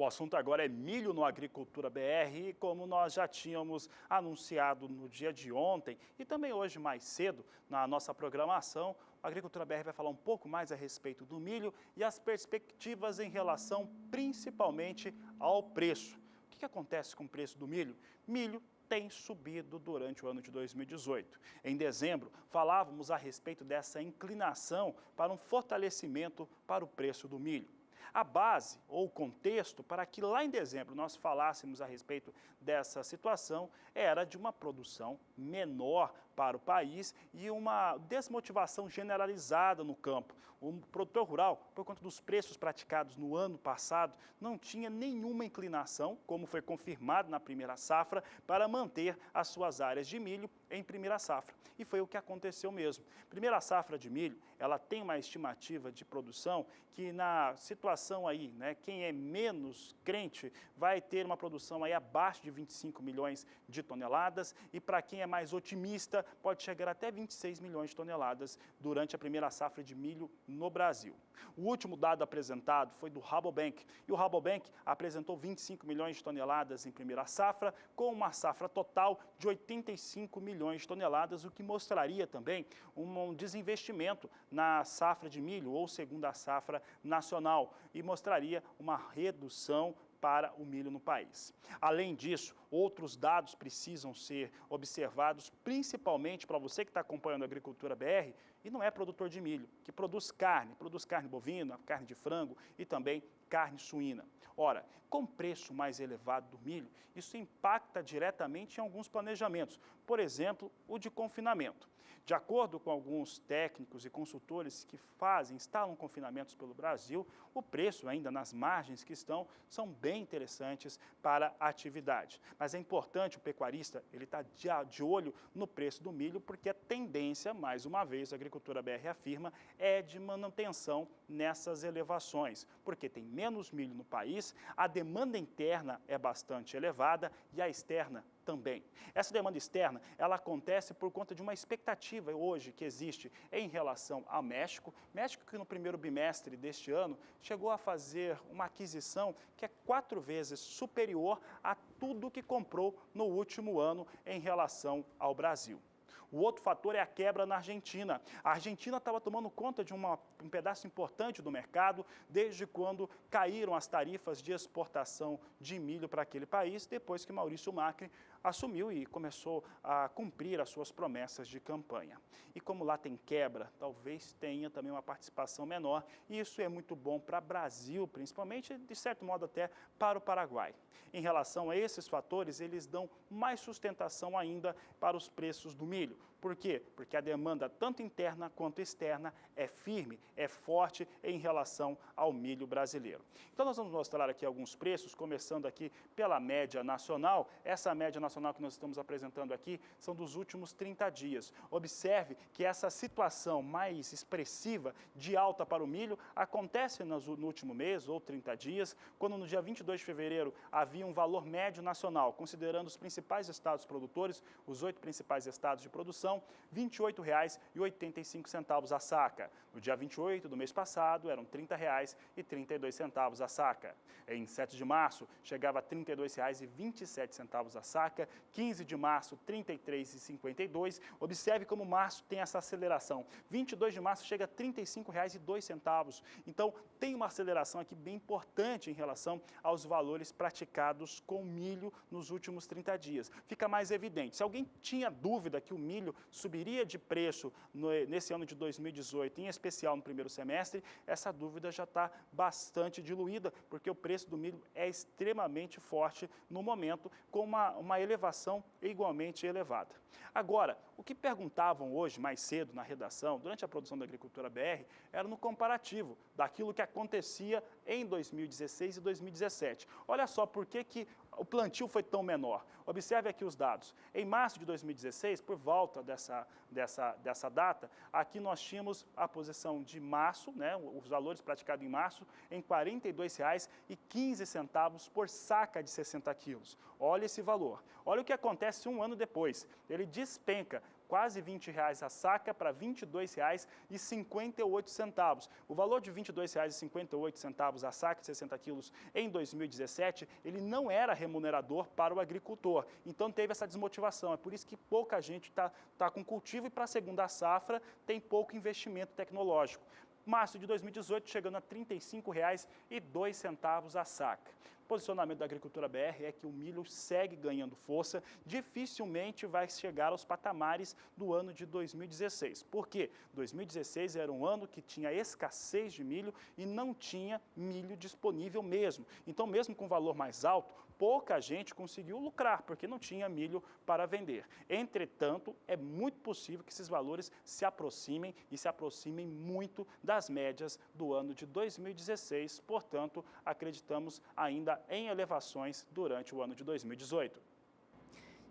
O assunto agora é milho no Agricultura BR e como nós já tínhamos anunciado no dia de ontem e também hoje mais cedo na nossa programação, a Agricultura BR vai falar um pouco mais a respeito do milho e as perspectivas em relação principalmente ao preço. O que acontece com o preço do milho? Milho tem subido durante o ano de 2018. Em dezembro, falávamos a respeito dessa inclinação para um fortalecimento para o preço do milho. A base ou o contexto para que lá em dezembro nós falássemos a respeito dessa situação era de uma produção menor para o país e uma desmotivação generalizada no campo. O produtor rural, por conta dos preços praticados no ano passado, não tinha nenhuma inclinação, como foi confirmado na primeira safra, para manter as suas áreas de milho em primeira safra. E foi o que aconteceu mesmo. Primeira safra de milho, ela tem uma estimativa de produção que na situação aí, né, quem é menos crente vai ter uma produção aí abaixo de 25 milhões de toneladas e para quem é mais otimista pode chegar até 26 milhões de toneladas durante a primeira safra de milho no Brasil. O último dado apresentado foi do Rabobank e o Rabobank apresentou 25 milhões de toneladas em primeira safra com uma safra total de 85 milhões de toneladas, o que mostraria também um desinvestimento na safra de milho ou segunda safra nacional e mostraria uma redução para o milho no país. Além disso, outros dados precisam ser observados, principalmente para você que está acompanhando a Agricultura BR e não é produtor de milho, que produz carne bovina, carne de frango e também carne suína. Ora, com preço mais elevado do milho, isso impacta diretamente em alguns planejamentos, por exemplo, o de confinamento. De acordo com alguns técnicos e consultores que instalam confinamentos pelo Brasil, o preço ainda nas margens que estão são bem interessantes para a atividade. Mas é importante o pecuarista, ele está de olho no preço do milho, porque a tendência, mais uma vez, a Agricultura BR afirma, é de manutenção nessas elevações, porque tem menos milho no país, a demanda interna é bastante elevada e a externa também. Essa demanda externa, ela acontece por conta de uma expectativa hoje que existe em relação ao México. México que no primeiro bimestre deste ano chegou a fazer uma aquisição que é 4 vezes superior a tudo que comprou no último ano em relação ao Brasil. O outro fator é a quebra na Argentina. A Argentina estava tomando conta de um pedaço importante do mercado desde quando caíram as tarifas de exportação de milho para aquele país, depois que Maurício Macri assumiu e começou a cumprir as suas promessas de campanha. E como lá tem quebra, talvez tenha também uma participação menor, e isso é muito bom para o Brasil, principalmente, de certo modo até para o Paraguai. Em relação a esses fatores, eles dão mais sustentação ainda para os preços do milho. Por quê? Porque a demanda, tanto interna quanto externa, é firme, é forte em relação ao milho brasileiro. Então nós vamos mostrar aqui alguns preços, começando aqui pela média nacional. Essa média nacional que nós estamos apresentando aqui são dos últimos 30 dias. Observe que essa situação mais expressiva de alta para o milho acontece no último mês ou 30 dias, quando no dia 22 de fevereiro havia um valor médio nacional, considerando os principais estados produtores, os 8 principais estados de produção, R$ 28,85 a saca. No dia 28 do mês passado, eram R$ 30,32 a saca. Em 7 de março, chegava a R$ 32,27 a saca. 15 de março, R$ 33,52. Observe como março tem essa aceleração. 22 de março chega a R$ 35,02. Então, tem uma aceleração aqui bem importante em relação aos valores praticados com milho nos últimos 30 dias. Fica mais evidente. Se alguém tinha dúvida que o milho subiria de preço nesse ano de 2018, em especial no primeiro semestre, essa dúvida já está bastante diluída, porque o preço do milho é extremamente forte no momento, com uma elevação igualmente elevada. Agora, o que perguntavam hoje, mais cedo, na redação, durante a produção da Agricultura BR, era no comparativo daquilo que acontecia em 2016 e 2017. Olha só por que o plantio foi tão menor. Observe aqui os dados. Em março de 2016, por volta dessa data, aqui nós tínhamos a posição de março, né, os valores praticados em março, em R$ 42,15 por saca de 60 quilos. Olha esse valor. Olha o que acontece um ano depois. Ele despenca quase R$ 20 a saca para R$ 22,58. O valor de R$ 22,58 a saca de 60 quilos em 2017, ele não era remunerador para o agricultor. Então teve essa desmotivação. É por isso que pouca gente está com cultivo e para a segunda safra tem pouco investimento tecnológico. Março de 2018 chegando a R$ 35,02 a saca. O posicionamento da Agricultura BR é que o milho segue ganhando força, dificilmente vai chegar aos patamares do ano de 2016. Por quê? 2016 era um ano que tinha escassez de milho e não tinha milho disponível mesmo. Então, mesmo com valor mais alto, pouca gente conseguiu lucrar, porque não tinha milho para vender. Entretanto, é muito possível que esses valores se aproximem e se aproximem muito das médias do ano de 2016. Portanto, acreditamos ainda em elevações durante o ano de 2018.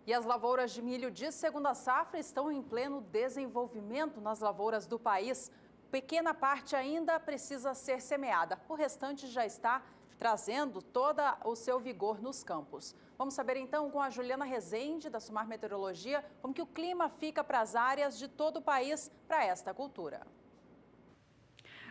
E as lavouras de milho de segunda safra estão em pleno desenvolvimento nas lavouras do país. Pequena parte ainda precisa ser semeada, o restante já está trazendo todo o seu vigor nos campos. Vamos saber então com a Juliana Rezende, da Sumar Meteorologia, como que o clima fica para as áreas de todo o país para esta cultura.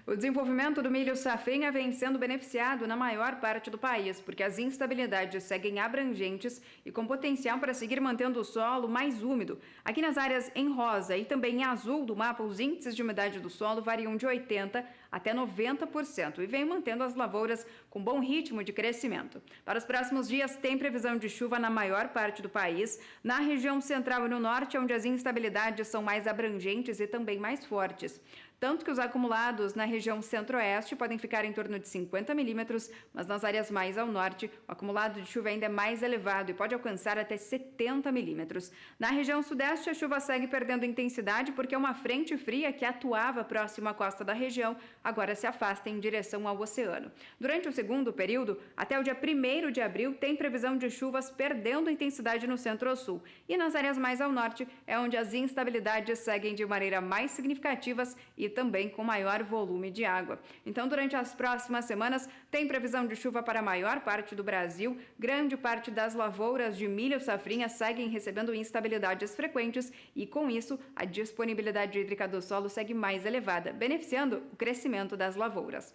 O desenvolvimento do milho safrinha vem sendo beneficiado na maior parte do país, porque as instabilidades seguem abrangentes e com potencial para seguir mantendo o solo mais úmido. Aqui nas áreas em rosa e também em azul do mapa, os índices de umidade do solo variam de 80% até 90% e vem mantendo as lavouras com bom ritmo de crescimento. Para os próximos dias, tem previsão de chuva na maior parte do país, na região central e no norte, onde as instabilidades são mais abrangentes e também mais fortes. Tanto que os acumulados na região centro-oeste podem ficar em torno de 50 milímetros, mas nas áreas mais ao norte, o acumulado de chuva ainda é mais elevado e pode alcançar até 70 milímetros. Na região sudeste, a chuva segue perdendo intensidade porque uma frente fria que atuava próximo à costa da região agora se afasta em direção ao oceano. Durante o segundo período, até o dia 1º de abril, tem previsão de chuvas perdendo intensidade no centro-sul. E nas áreas mais ao norte, é onde as instabilidades seguem de maneira mais significativas e também com maior volume de água. Então, durante as próximas semanas, tem previsão de chuva para a maior parte do Brasil. Grande parte das lavouras de milho safrinha seguem recebendo instabilidades frequentes e, com isso, a disponibilidade hídrica do solo segue mais elevada, beneficiando o crescimento das lavouras.